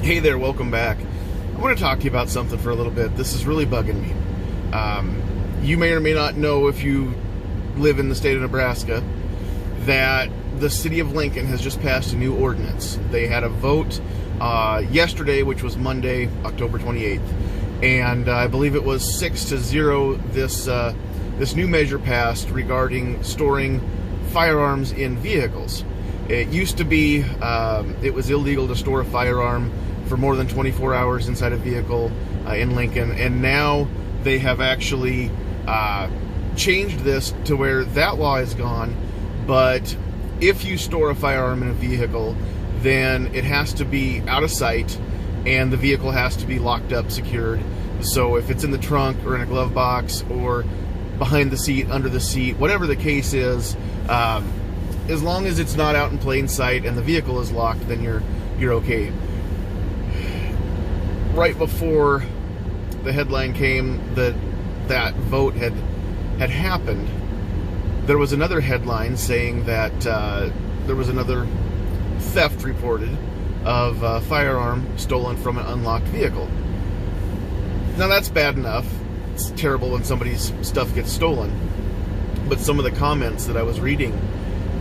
Hey there, welcome back. I want to talk to you about something for a little bit. This is really bugging me. You may or may not know, if you live in the state of Nebraska, that the city of Lincoln has just passed a new ordinance. They had a vote yesterday, which was Monday, October 28th, and I believe it was 6-0. This new measure passed regarding storing firearms in vehicles. It used to be it was illegal to store a firearm for more than 24 hours inside a vehicle in Lincoln, and now they have actually changed this to where that law is gone. But if you store a firearm in a vehicle, then it has to be out of sight, and the vehicle has to be locked up, secured. So if it's in the trunk or in a glove box or behind the seat, under the seat, whatever the case is, as long as it's not out in plain sight and the vehicle is locked, then you're okay. Right before the headline came that vote had happened, there was another headline saying that there was another theft reported of a firearm stolen from an unlocked vehicle. Now that's bad enough. It's terrible when somebody's stuff gets stolen. But some of the comments that I was reading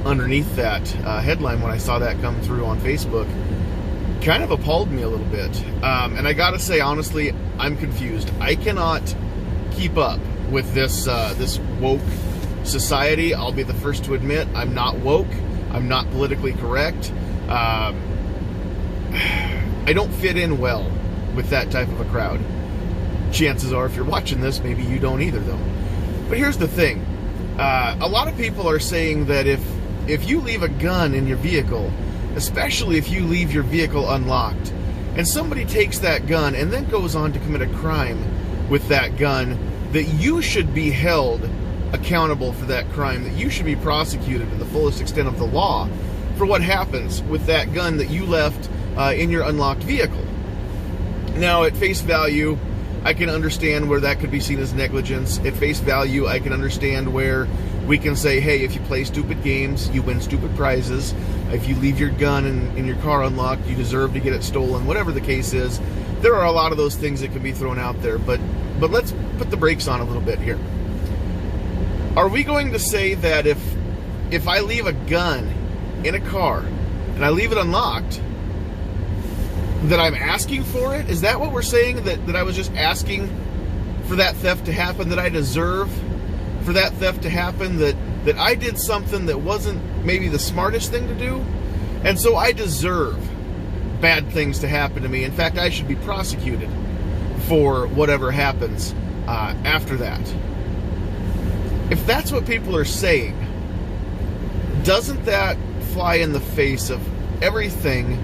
underneath that headline when I saw that come through on Facebook kind of appalled me a little bit. And I gotta say, honestly, I'm confused. I cannot keep up with this woke society. I'll be the first to admit I'm not woke. I'm not politically correct. I don't fit in well with that type of a crowd. Chances are, if you're watching this, maybe you don't either, though. But here's the thing. A lot of people are saying that if you leave a gun in your vehicle, especially if you leave your vehicle unlocked, and somebody takes that gun and then goes on to commit a crime with that gun, that you should be held accountable for that crime, that you should be prosecuted to the fullest extent of the law for what happens with that gun that you left in your unlocked vehicle. Now, at face value, I can understand where that could be seen as negligence. At face value, I can understand where we can say, hey, if you play stupid games, you win stupid prizes. If you leave your gun in your car unlocked, you deserve to get it stolen. Whatever the case is, there are a lot of those things that can be thrown out there. But let's put the brakes on a little bit here. Are we going to say that if I leave a gun in a car and I leave it unlocked, that I'm asking for it? Is that what we're saying? That I was just asking for that theft to happen? That I deserve for that theft to happen? That I did something that wasn't maybe the smartest thing to do? And so I deserve bad things to happen to me. In fact, I should be prosecuted for whatever happens after that. If that's what people are saying, doesn't that fly in the face of everything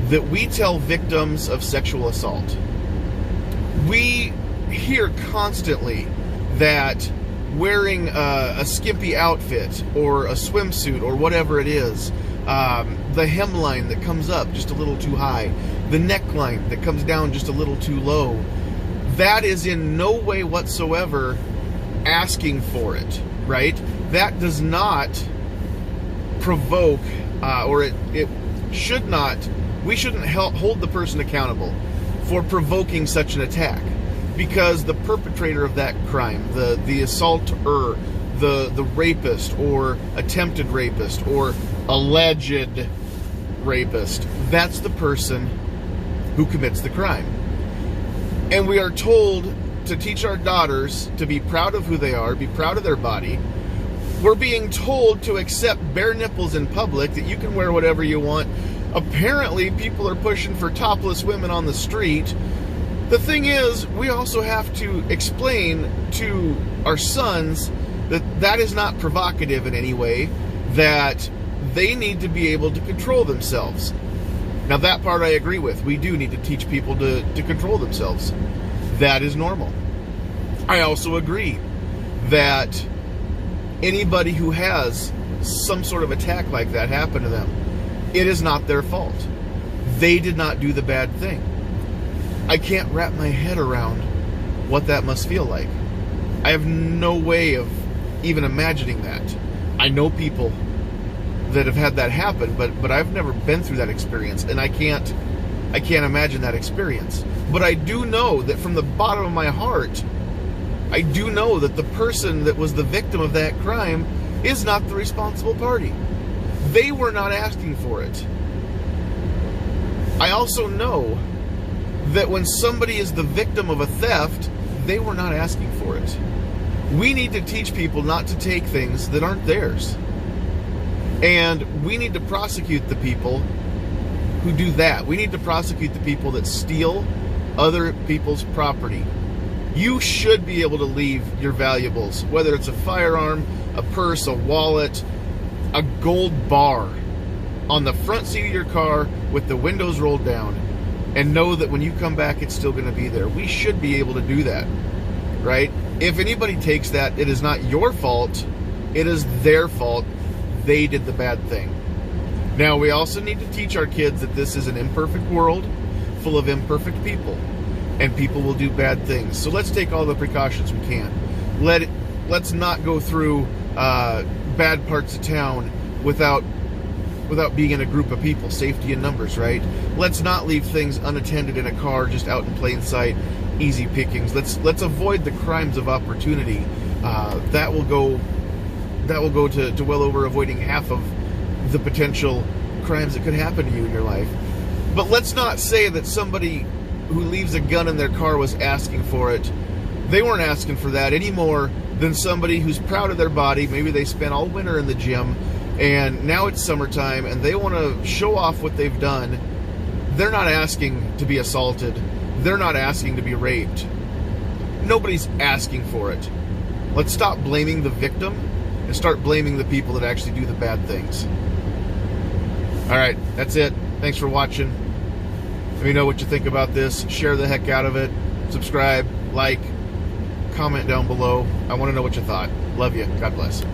that we tell victims of sexual assault? We hear constantly that wearing a skimpy outfit or a swimsuit or whatever it is, the hemline that comes up just a little too high, the neckline that comes down just a little too low, that is in no way whatsoever asking for it, right? That does not provoke, or it should not. We shouldn't hold the person accountable for provoking such an attack, because the perpetrator of that crime, the assaulter, the rapist or attempted rapist or alleged rapist, that's the person who commits the crime. And we are told to teach our daughters to be proud of who they are, be proud of their body. We're being told to accept bare nipples in public, that you can wear whatever you want. Apparently, people are pushing for topless women on the street. The thing is, we also have to explain to our sons that that is not provocative in any way, that they need to be able to control themselves. Now, that part I agree with. We do need to teach people to control themselves. That is normal. I also agree that anybody who has some sort of attack like that happen to them, it is not their fault. They did not do the bad thing. I can't wrap my head around what that must feel like. I have no way of even imagining that. I know people that have had that happen, but I've never been through that experience, and I can't I can't imagine that experience. But I do know that from the bottom of my heart, I do know that the person that was the victim of that crime is not the responsible party. They were not asking for it. I also know that when somebody is the victim of a theft, they were not asking for it. We need to teach people not to take things that aren't theirs. And we need to prosecute the people who do that. We need to prosecute the people that steal other people's property. You should be able to leave your valuables, whether it's a firearm, a purse, a wallet, a gold bar, on the front seat of your car with the windows rolled down, and know that when you come back, it's still going to be there. We should be able to do that, right? If anybody takes that, it is not your fault. It is their fault. They did the bad thing. Now, we also need to teach our kids that this is an imperfect world full of imperfect people, and people will do bad things. So let's take all the precautions we can. Let's not go through bad parts of town without being in a group of people. Safety in numbers, right? Let's not leave things unattended in a car just out in plain sight. Easy pickings. Let's avoid the crimes of opportunity. That will go to well over avoiding half of the potential crimes that could happen to you in your life. But let's not say that somebody who leaves a gun in their car was asking for it. They weren't asking for that any more than somebody who's proud of their body. Maybe they spent all winter in the gym, and now it's summertime, and they want to show off what they've done. They're not asking to be assaulted. They're not asking to be raped. Nobody's asking for it. Let's stop blaming the victim and start blaming the people that actually do the bad things. All right, that's it. Thanks for watching. Let me know what you think about this. Share the heck out of it. Subscribe, like, comment down below. I want to know what you thought. Love you. God bless.